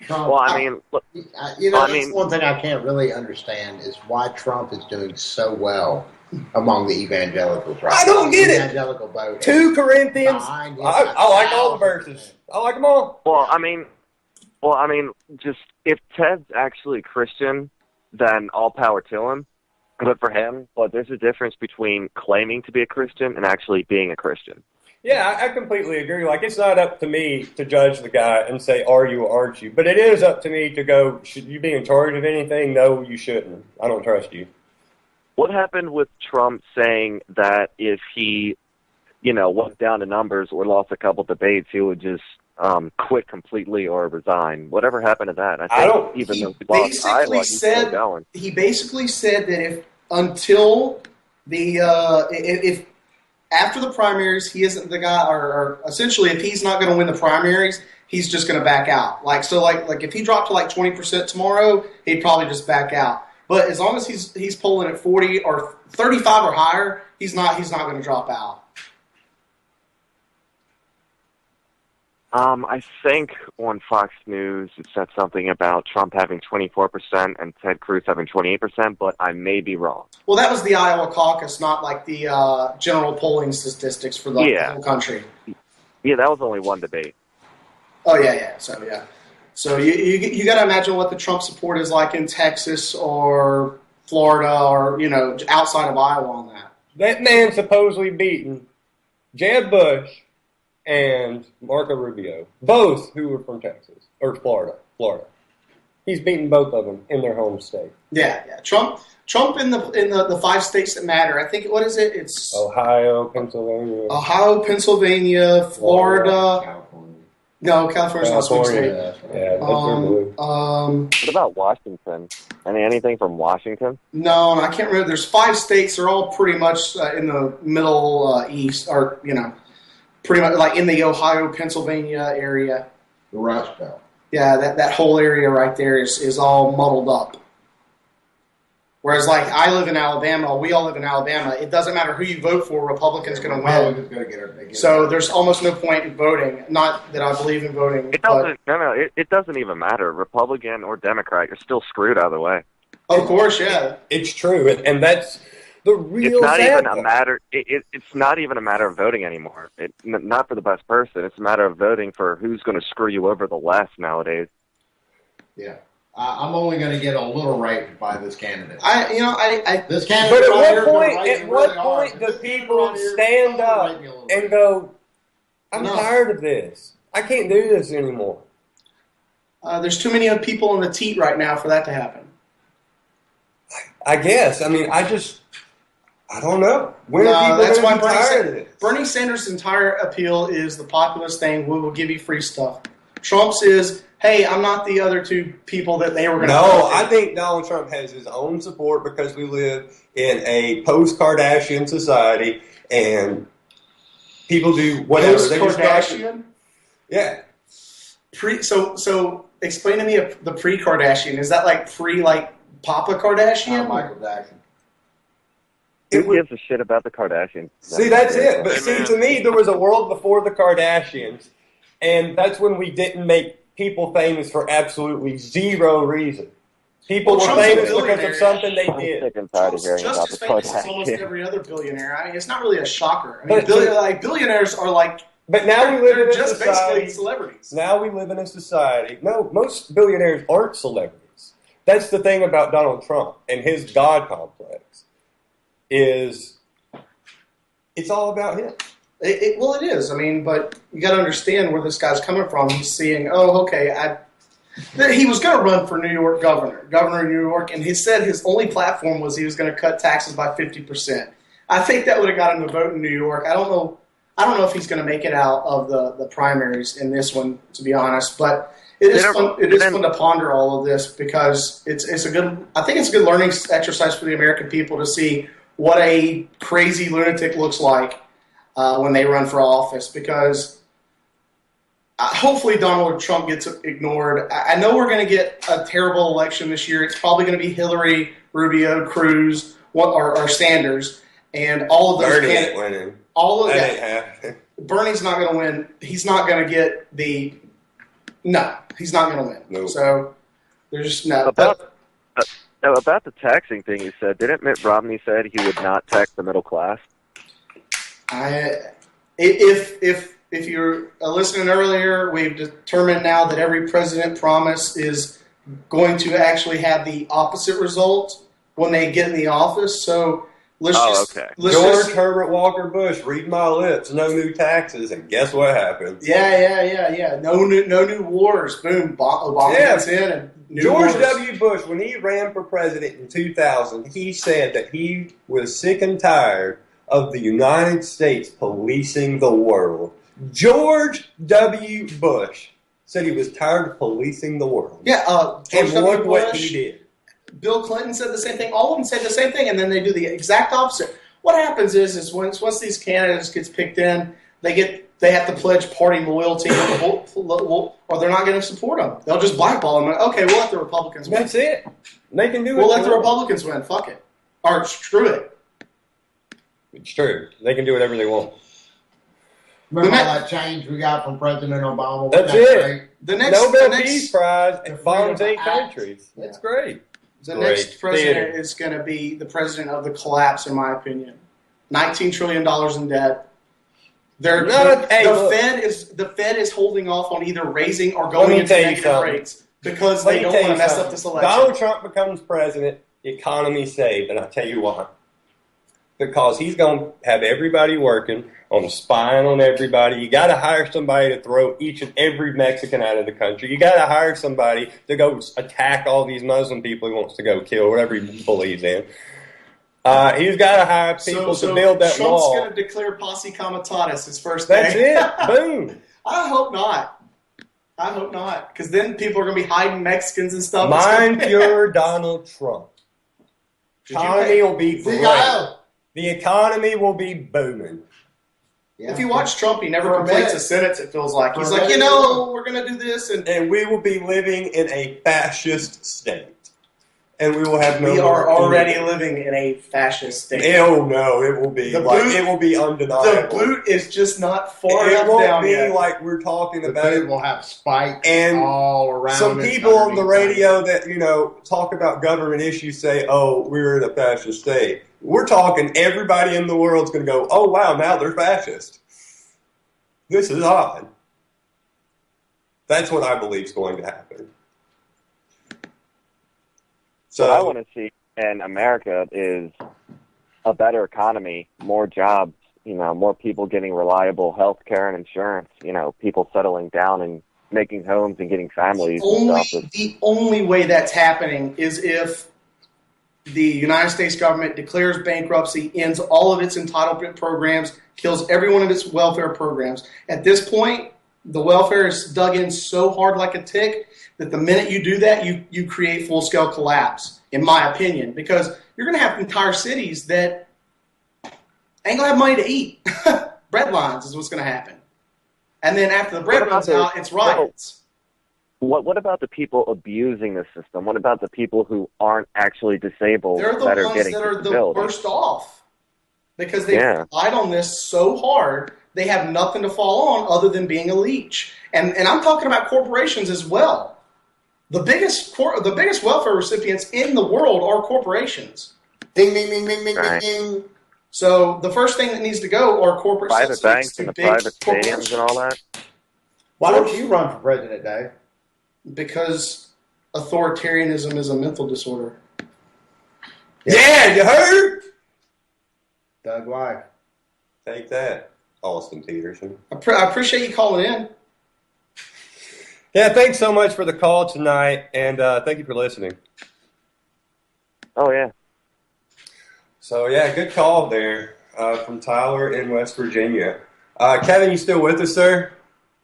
Well, I mean, look, that's one thing I can't really understand is why Trump is doing so well among the evangelicals right now. I don't get it. Evangelical vote. 2 Corinthians. I like all the verses. I like them all. Well, I mean, just if Ted's actually Christian, then all power to him. Good for him. But there's a difference between claiming to be a Christian and actually being a Christian. Yeah, I completely agree. Like, it's not up to me to judge the guy and say, are you or aren't you? But it is up to me to go, should you be in charge of anything? No, you shouldn't. I don't trust you. What happened with Trump saying that if he, went down to numbers or lost a couple debates, he would just quit completely or resign? Whatever happened to that? I think even though he lost Iowa, he's still going. He basically said that if after the primaries, he isn't the guy, or essentially, if he's not going to win the primaries, he's just going to back out. Like if he dropped to like 20% tomorrow, he'd probably just back out. But as long as he's polling at 40 or 35 or higher, he's not going to drop out. I think on Fox News it said something about Trump having 24% and Ted Cruz having 28%, but I may be wrong. Well, that was the Iowa caucus, not like the general polling statistics for the whole country. Yeah, that was only one debate. Oh, yeah. So you got to imagine what the Trump support is like in Texas or Florida or, outside of Iowa on that. That man supposedly beaten Jeb Bush and Marco Rubio, both who were from Texas, or Florida. He's beaten both of them in their home state. Yeah. Trump in the 5 states that matter. I think, what is it? It's Ohio, Pennsylvania, Florida. California. No, California's not a swing state. Yeah, what about Washington? Anything from Washington? No, I can't remember. There's 5 states. They're all pretty much in the middle east, or pretty much like in the Ohio, Pennsylvania area. The Rust Belt. Yeah, that whole area right there is all muddled up. Whereas, like, I live in Alabama, we all live in Alabama. It doesn't matter who you vote for, Republican's going to win. So there's almost no point in voting. Not that I believe in voting. It doesn't even matter. Republican or Democrat, you're still screwed either way. Of course, yeah. It's true, and that's the real. It's not even a matter. It's not even a matter of voting anymore. Not for the best person. It's a matter of voting for who's going to screw you over the less nowadays. Yeah. I'm only going to get a little raped by this candidate. This candidate. But at what point do people stand up and go, I'm tired of this. I can't do this anymore. There's too many people in the teat right now for that to happen. I guess. I mean, I don't know. When are people going to be tired of this? Bernie Sanders' entire appeal is the populist thing, we will give you free stuff. Trump's is, hey, I'm not the other 2 people that they were going to vote. No, I think Donald Trump has his own support because we live in a post-Kardashian society and people do whatever. Post-Kardashian? Yeah. So explain to me the pre-Kardashian. Is that like Papa Kardashian? Michael Jackson. Who gives a shit about the Kardashians? See, that's it. But see, to me, there was a world before the Kardashians, and that's when we didn't make people famous for absolutely zero reason. People were famous because of something they did. Trump's just as famous as almost every other billionaire. I mean, it's not really a shocker. I mean, billionaires are like. But now we live in a just society. Basically celebrities. Now we live in a society. No, most billionaires aren't celebrities. That's the thing about Donald Trump and his God complex. Is it's all about him. Well, it is. I mean, but you got to understand where this guy's coming from. He's seeing, oh, okay, he was going to run for New York governor of New York, and he said his only platform was he was going to cut taxes by 50%. I think that would have got him a vote in New York. I don't know if he's going to make it out of the primaries in this one, to be honest. But it is fun to ponder all of this because it's a good. I think it's a good learning exercise for the American people to see what a crazy lunatic looks like when they run for office. Because hopefully Donald Trump gets ignored. I know we're going to get a terrible election this year. It's probably going to be Hillary, Rubio, Cruz, or Sanders, and all of those Bernie candidates. ain't winning. All of that that. ain't happening. Bernie's not going to win. He's not going to get the. No, he's not going to win. Nope. So there's no. About the taxing thing you said, didn't Mitt Romney said he would not tax the middle class? If you're listening earlier, we've determined now that every president promise is going to actually have the opposite result when they get in the office. So let's George Herbert Walker Bush, read my lips, no new taxes, and guess what happened? Yeah. No new wars. Boom. Obama gets in and George W. Bush, when he ran for president in 2000, he said that he was sick and tired of the United States policing the world. George W. Bush said he was tired of policing the world. Yeah, George and W. look Bush, what he did. Bill Clinton said the same thing. All of them said the same thing, and then they do the exact opposite. What happens is once these candidates gets picked in, they have to pledge party loyalty, or they're not going to support them. They'll just blackball them. Okay, we'll let the Republicans win. That's it. They can do it. We'll let the Republicans win. Fuck it. Or screw it. It's true. They can do whatever they want. Remember all that change we got from President Obama? That's it. great. The next Nobel Peace Prize bombs 8 countries. Yeah. That's great. The next president is going to be the president of the collapse, in my opinion. $19 trillion in debt. The Fed is holding off on either raising or going into negative rates because they don't want to mess up this election. Donald Trump becomes president, the economy's saved, and I'll tell you why. Because he's going to have everybody working on spying on everybody. You got to hire somebody to throw each and every Mexican out of the country. You got to hire somebody to go attack all these Muslim people he wants to go kill, whatever he believes in. He's got to hire people to build that Trump's wall. Trump's going to declare posse comitatus his first day. That's it. Boom. I hope not. Because then people are going to be hiding Mexicans and stuff. Mind your Donald Trump. Economy will be great. The economy will be booming. Yeah. If you watch Trump, he never complains a sentence, it feels like. He's like, we're going to do this. And we will be living in a fascist state. And we will have no We are already living in a fascist state. Oh, no, it will be. It will be undeniable. The boot is just not far enough down down yet. It won't be like we're talking about. The boot will have spikes and all around. Some people on the radio that, talk about government issues say, oh, we're in a fascist state. We're talking everybody in the world's going to go, oh, wow, now they're fascist. This is odd. That's what I believe is going to happen. So what I want to see in America is a better economy, more jobs, more people getting reliable health care and insurance, people settling down and making homes and getting families and stuff. The only way that's happening is if the United States government declares bankruptcy, ends all of its entitlement programs, kills every one of its welfare programs. At this point, the welfare is dug in so hard like a tick that the minute you do that, you create full-scale collapse, in my opinion, because you're going to have entire cities that ain't going to have money to eat. Bread lines is what's going to happen. And then after the bread runs out, it's riots. What about the people abusing the system? What about the people who aren't actually disabled They're the that are ones getting that are the disability? worst off because they've relied on this so hard, they have nothing to fall on other than being a leech. And I'm talking about corporations as well. The biggest welfare recipients in the world are corporations. Ding, ding, ding, ding, ding, Right. ding, ding. So the first thing that needs to go are corporate Private subsidies banks to and the big private corporations. stadiums and all that? Why don't you run for president, Dave? Because authoritarianism is a mental disorder. Yeah, you heard? Doug White. Take that. Austin Peterson. I appreciate you calling in. Yeah, thanks so much for the call tonight, and thank you for listening. Oh, yeah. So, yeah, good call there from Tyler in West Virginia. Kevin, you still with us, sir?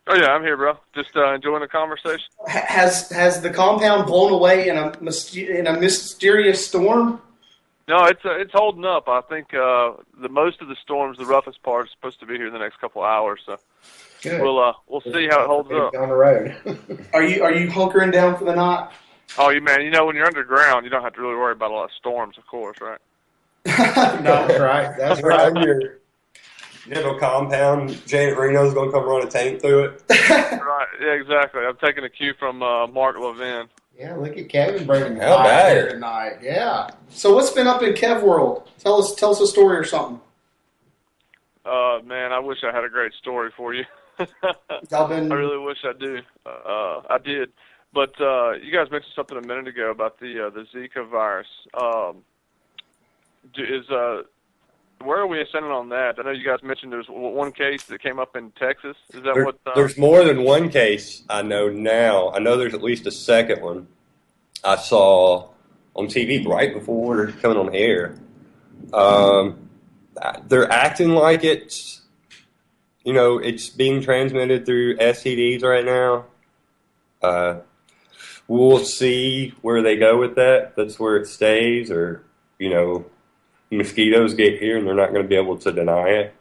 Oh, yeah, I'm here, bro. Just enjoying the conversation. Has the compound blown away in a mysterious storm? No, it's holding up. I think the most of the storms, the roughest part, is supposed to be here in the next couple of hours. So Good. we'll see how it holds up. On the road. Are you hunkering down for the night? Oh, man, when you're underground, you don't have to really worry about a lot of storms, of course, right? No, That's right. That's Right. right. Your little compound, Janet Reno's going to come run a tank through it. Right, yeah, exactly. I'm taking a cue from Mark Levin. Yeah, look at Kevin bringing the How fire bad? here tonight. Yeah. So what's been up in Kev world? Tell us a story or something. Man, I wish I had a great story for you. Y'all been I really wish I do. I did. But you guys mentioned something a minute ago about the Zika virus. Where are we ascending on that? I know you guys mentioned there's one case that came up in Texas. Is that what? There's more than one case I know now. I know there's at least a second one I saw on TV right before we were coming on air. They're acting like it's being transmitted through STDs right now. We'll see where they go with that. That's where it stays, or mosquitoes get here and they're not going to be able to deny it.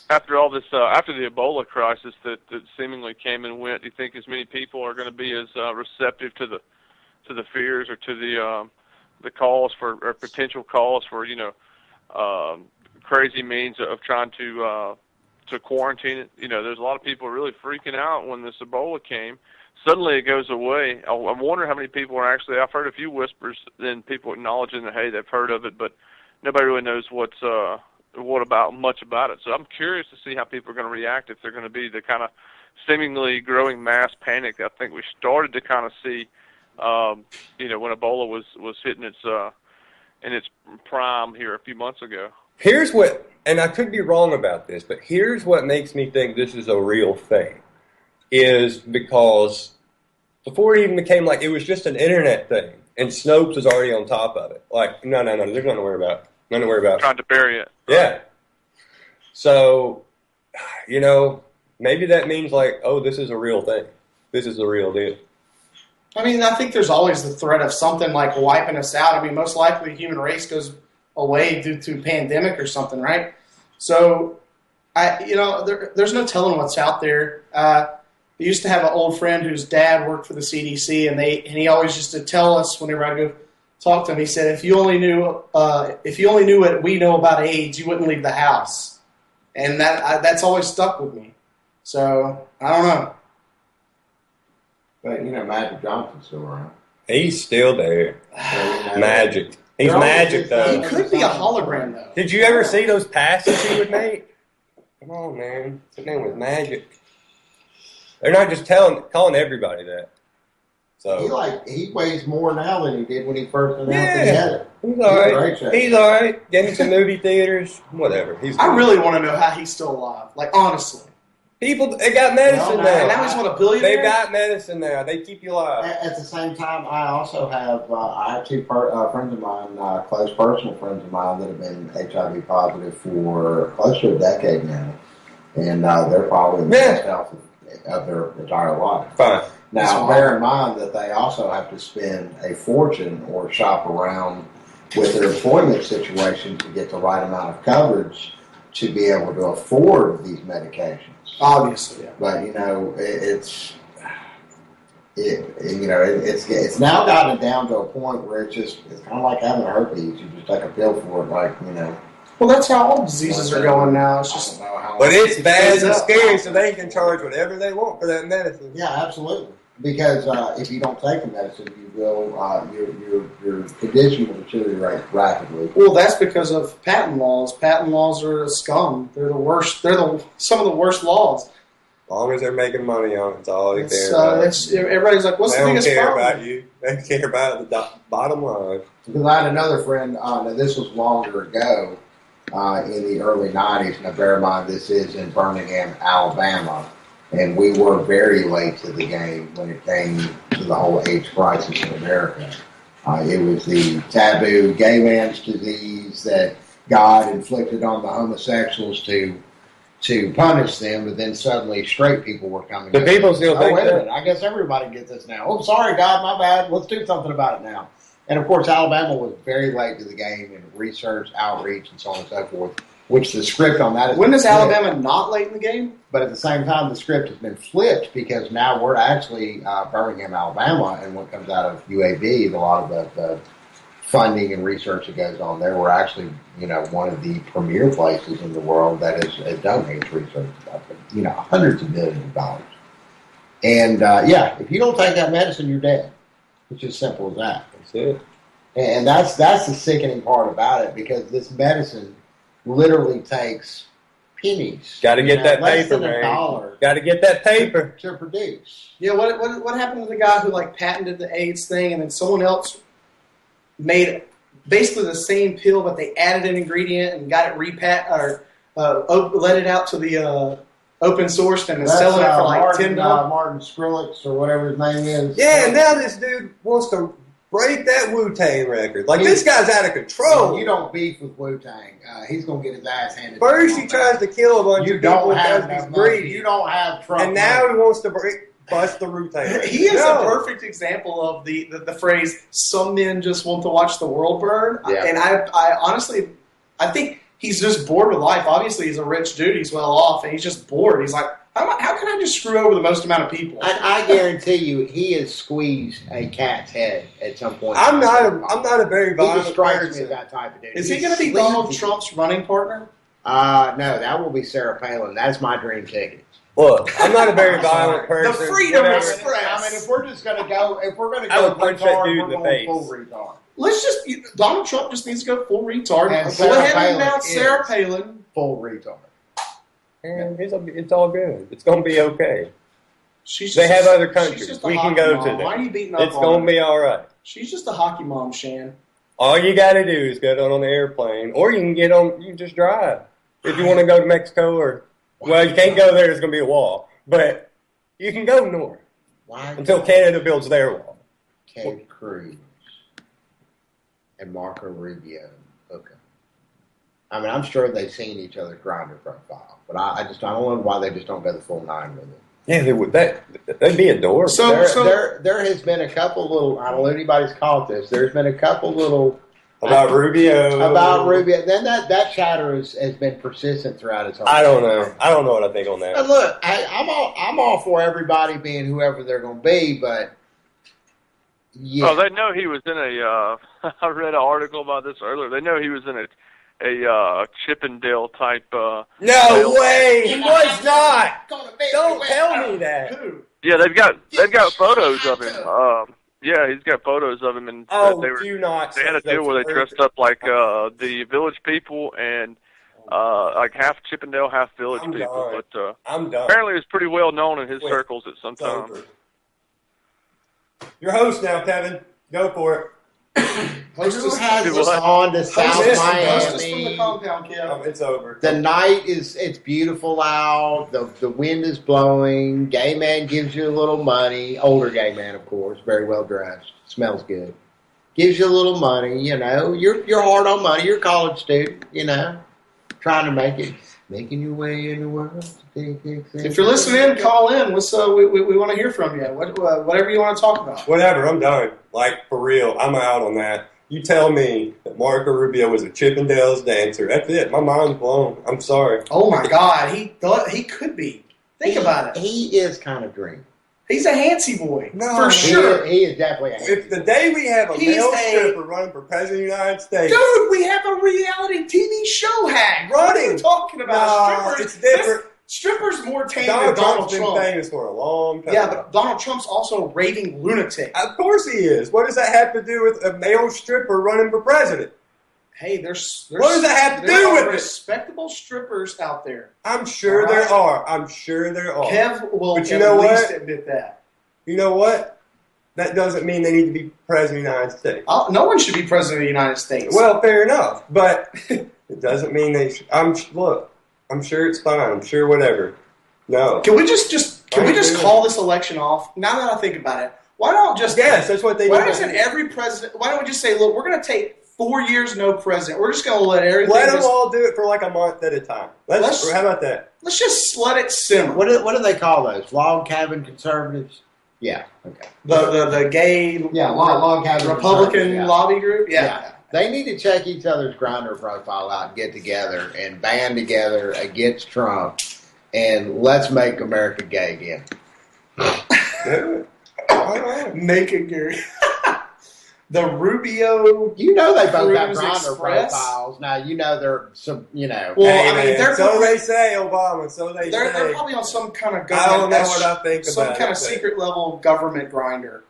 After all this, after the Ebola crisis that seemingly came and went, do you think as many people are going to be as receptive to the fears or to the calls for or potential calls for crazy means of trying to quarantine it? There's a lot of people really freaking out when this Ebola came. Suddenly it goes away. I wonder how many people are actually. I've heard a few whispers and people acknowledging that hey, they've heard of it, but nobody really knows much about it. So I'm curious to see how people are going to react, if they're going to be the kind of seemingly growing mass panic I think we started to kind of see, when Ebola was hitting its in its prime here a few months ago. Here's what, and I could be wrong about this, but here's what makes me think this is a real thing, is because before it even became like it was just an internet thing, and Snopes was already on top of it. Like, no, there's nothing to worry about. Nothing to worry about. Trying to bury it. Yeah. So, maybe that means like, oh, this is a real thing. This is the real deal. I mean, I think there's always the threat of something like wiping us out. I mean, most likely the human race goes away due to pandemic or something, right? So, there's no telling what's out there. I used to have an old friend whose dad worked for the CDC, and he always used to tell us whenever I go talk to him. He said, "If you only knew what we know about AIDS, you wouldn't leave the house." And that's always stuck with me. So I don't know. But Magic Johnson's still around. He's still there. Magic. He's magic, though. He could be a hologram, though. Did you ever see those passes he would make? Come on, man. His name was Magic. They're not just calling everybody that. So he weighs more now than he did when he first announced he had it. He's all right. He's all right. Getting some movie theaters, whatever. I really want to know how he's still alive. Like, honestly. They got medicine now. Now he's a billionaire? They've got medicine now. They keep you alive. At the same time, I also have two friends of mine, close personal friends of mine, that have been HIV positive for close to a decade now. And they're probably in the best health of their entire life. Fine. Now, bear in mind that they also have to spend a fortune or shop around with their employment situation to get the right amount of coverage to be able to afford these medications. Obviously, yeah. But it's now gotten down to a point where it's kind of like having herpes. You just take a pill for it, Well, that's how all diseases are going now. It's just. But it's bad and scary, so they can charge whatever they want for that medicine. Yeah, absolutely. Because if you don't take the medicine, you will your condition will deteriorate rapidly. Well, that's because of patent laws. Patent laws are a scum. They're the worst. They're some of the worst laws. As long as they're making money on it, it's all they care about. Everybody's like, what's the biggest problem? They don't care about you. They care about the bottom line. Because I had another friend, now this was longer ago, in the early 90s. Now, bear in mind, this is in Birmingham, Alabama, and we were very late to the game when it came to the whole AIDS crisis in America. It was the taboo gay man's disease that God inflicted on the homosexuals to punish them, but then suddenly straight people were coming. The people still think wait a that. minute, I guess everybody gets this now. Oh, sorry, God, my bad. Let's do something about it now. And of course, Alabama was very late to the game in research, outreach, and so on and so forth, which the script on that is. When is Alabama not late in the game? But at the same time, the script has been flipped because now we're actually Birmingham, Alabama, and what comes out of UAB, a lot of the funding and research that goes on there, we're actually, one of the premier places in the world that has done AIDS research about them, hundreds of millions of dollars. And if you don't take that medicine, you're dead. It's as simple as that. That's it. And that's the sickening part about it, because this medicine literally takes pennies. Got to get that less paper, than man. $1 Got to get that paper to produce. Yeah, what happened to the guy who patented the AIDS thing, and then someone else made basically the same pill, but they added an ingredient and got it let it out to the open source and is selling it for $10. Martin Skrillex or whatever his name is. Yeah, and now this dude wants to break that Wu-Tang record. This guy's out of control. You don't beef with Wu-Tang. He's going to get his ass handed. First he tries to kill a bunch of people because he's greedy. You don't have Trump. And now he wants to bust the Wu-Tang record. He is a perfect example of the phrase, some men just want to watch the world burn. Yeah. And I honestly, I think he's just bored with life. Obviously, he's a rich dude. He's well off, and he's just bored. He's like, how can I just screw over the most amount of people? I guarantee you, he has squeezed a cat's head at some point. I'm not a very violent He just strikes me person. as that type of dude. Is he going to be Donald Trump's running partner? No, that will be Sarah Palin. That's my dream ticket. Look, I'm not a very violent person. The Freedom Whatever. Express. I mean, if we're going to go I would punch that retard, dude in we're the going face. full retard. Let's just Donald Trump just needs to go full retard. And Go Sarah ahead and Palin announce is Sarah Palin. Full retard. And it's all good. It's going to be okay. They have other she's countries. just a We can hockey go mom. to them. Why are you beating up It's on going her? to be all right. She's just a hockey mom, Shan. All you got to do is get on the airplane, or you can you can just drive. If you want to go to Mexico, well, you can't go there, there's going to be a wall. But you can go north until Canada builds their wall. Ted Cruz and Marco Rubio. Okay. I mean, I'm sure they've seen each other's Grindr profile, but I don't know why they just don't go the full 9 with it. Yeah, they would. They'd be adorable. There has been a couple little. I don't know if anybody's caught this. There's been a couple little about Rubio. Then that chatter has been persistent throughout its whole. I don't know. I don't know what I think on that. And look, I'm all for everybody being whoever they're going to be, but yeah. Oh, they know he was in a. I read an article about this earlier. They know he was in a Chippendale type. No way! He was not. Don't tell me that. Yeah, they've got photos of him. Yeah, he's got photos of him, and they had a deal where they dressed up like the Village People and like half Chippendale, half Village People. Done. But I'm done. apparently, it's pretty well known in his circles at some time. Your host now, Kevin. Go for it. Who has us on to South Hostess from the Miami? compound, Kev. It's over. The night it's beautiful out. The wind is blowing. Gay man gives you a little money. Older gay man, of course, very well dressed. Smells good. Gives you a little money. You're hard on money. You're a college student. Trying to making your way in the world. If you're listening, call in. We want to hear from you. Whatever you want to talk about. Whatever, I'm done. For real, I'm out on that. You tell me that Marco Rubio was a Chippendales dancer. That's it. My mind's blown. I'm sorry. Oh my God, he could be. Think about it. He is kind of dreamy. He's a handsy boy, No, for sure. He is definitely a handsy If the day we have a He's male a- stripper running for president of the United States, Dude, we have a reality TV show hack. What are you talking about? It's different. Strippers more tame Donald than Donald Trump's been Trump. famous for a long time. Yeah, but Donald Trump's also a raving lunatic. Of course he is. What does that have to do with a male stripper running for president? Hey, there's What does that have to there do are with it? respectable strippers out there. I'm sure All right. there are. I'm sure there are. Kev will But you at know least what? admit that. You know what? that doesn't mean they need to be president of the United States. No one should be president of the United States. Well, fair enough, but it doesn't mean they should. I'm sure it's fine. I'm sure whatever. No. Can we just call this election off? Now that I think about it, why don't just that's what they do. Why doesn't every president? Why don't we just say, look, we're going to take 4 years no president. We're just going to let everything. Let them all do it for like a month at a time. How about that? Let's just let it simmer. What do they call those? Log cabin conservatives? Yeah. Okay. The gay log cabin Republican lobby group. Yeah. They need to check each other's Grindr profile out and get together and band together against Trump, and let's make America gay again. Make it gay. The Rubio. You know they both have Cruise Grindr Express. profiles. Now you know they're some. You know. Well, Hey, I mean, man, they're so probably, they say, Obama. So they say. they're probably on some kind of I don't government. know what I think some about kind it, of but- secret level government grinder.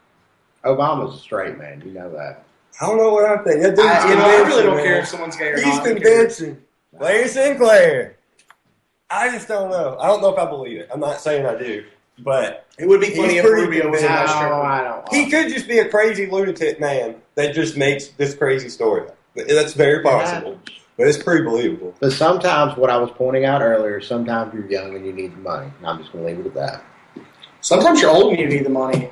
Obama's a straight man. You know that. I don't know what I think. That dude's I really don't man. care if someone's gay or He's not. convincing. Larry Sinclair. I just don't know. I don't know if I believe it. I'm not saying I do, but It would be funny he's if pretty Rubio was a convincing. nice stripper. I don't. He could just be a crazy lunatic man that just makes this crazy story up. That's very possible, but it's pretty believable. But sometimes, what I was pointing out earlier, sometimes you're young and you need the money. And I'm just going to leave it at that. Sometimes you're old and you need the money.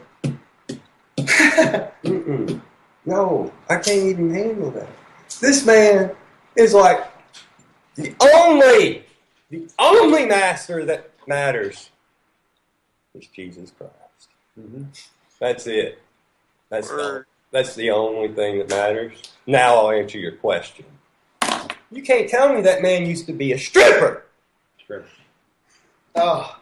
Mm-mm. No, I can't even handle that. This man is like the only master that matters is Jesus Christ. Mm-hmm. That's it. That's the only thing that matters. Now I'll answer your question. You can't tell me that man used to be a stripper. Oh.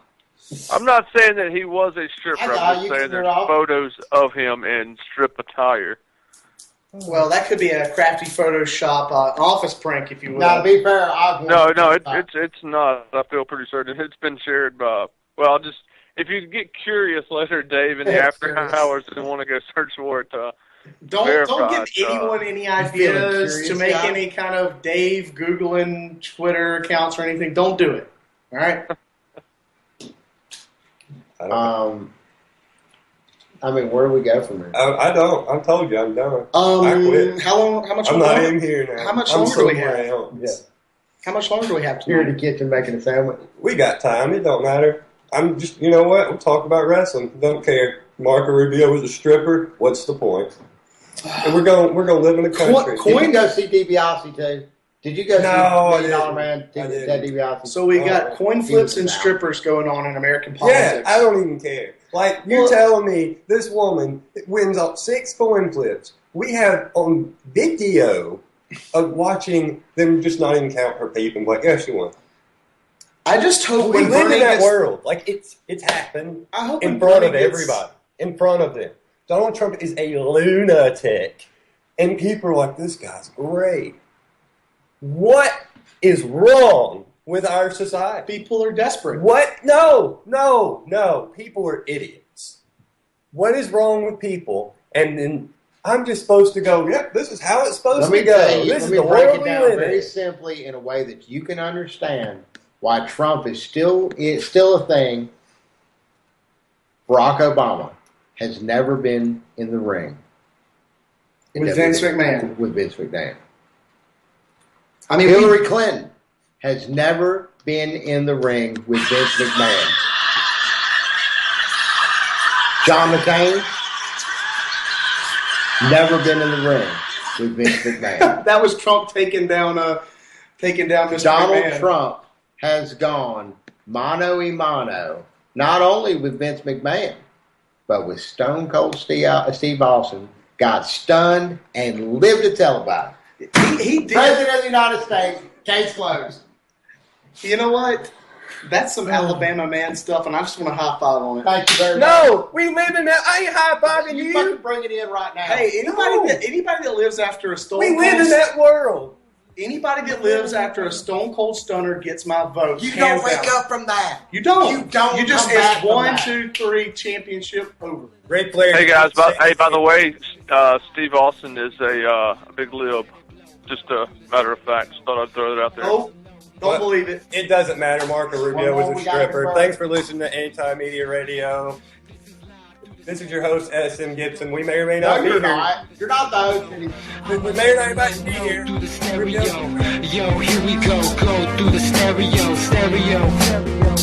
I'm not saying that he was a stripper. I'm just saying there's photos of him in strip attire. Well, that could be a crafty Photoshop office prank, if you will. Now, to be fair, No, it's not. I feel pretty certain it's been shared by. Well, just if you get curious later, Dave, in the after hours and want to go search for it. Don't give anyone any ideas to make any kind of Dave Googling Twitter accounts or anything. Don't do it. All right. I mean, where do we go from here? I don't. I told you I'm done. I quit. How much? I'm not in here now. How much I'm longer do we somewhere have? else. Yeah. How much longer do we have? You're in the kitchen making a sandwich. We got time. It don't matter. I'm just, you know what? We'll talk about wrestling. Don't care. Marco Rubio was a stripper. What's the point? And we're gonna live in the country. Did you go see DiBiase too? Did you go No, see I $1 Million didn't. Man? I didn't. Ted DiBiase? So we got coin flips and He was strippers going on in American Yeah, politics. I don't even care. Like, you're telling me this woman wins up 6 coin flips. We have on video of watching them just not even count her people. Like, yeah, she won. I just hope We when live in Bernie that gets, world. Like, it's happened I hope in when front Bernie of gets- everybody. In front of them. Donald Trump is a lunatic. And people are like, this guy's great. What is wrong with our society? People are desperate. What? No. People are idiots. What is wrong with people? And then I'm just supposed to go, yep, this is how it's supposed to go. This is the break world it we down live very in. simply in a way that you can understand why Trump is still a thing. Barack Obama has never been in the ring With Vince McMahon. With Vince McMahon. I mean, Hillary Clinton has never been in the ring with Vince McMahon. John McCain never been in the ring with Vince McMahon. that was Trump taking down Mr. Donald McMahon. Trump has gone mano a mano, not only with Vince McMahon, but with Stone Cold Steve Austin, got stunned and lived to tell about it. He did. President of the United States, case closed. You know what? That's some Alabama man stuff, and I just want to high five on it. Thank you very much. No, we live in that. I ain't high-fiving You you. fucking bring it in right now. Hey, anybody that lives after a Stone We Cold, live in that world. anybody that lives after a Stone Cold Stunner gets my vote. You hands don't wake down. up from that. You don't. You don't You just come back it's from 1, that. 2, 3 championship over. Great player. Hey guys, by the way, Steve Austin is a big lib. Just a matter of fact. Just thought I'd throw it out there. Oh, don't believe it. It doesn't matter. Marco Rubio One more, was a we gotta stripper. confirm. Thanks for listening to Anytime Media Radio. This is your host, SM Gibson. We may or may not No, be you're here. not. You're not the host anymore. We may or may not be here. Through the stereo. Yo, here we go through the stereo.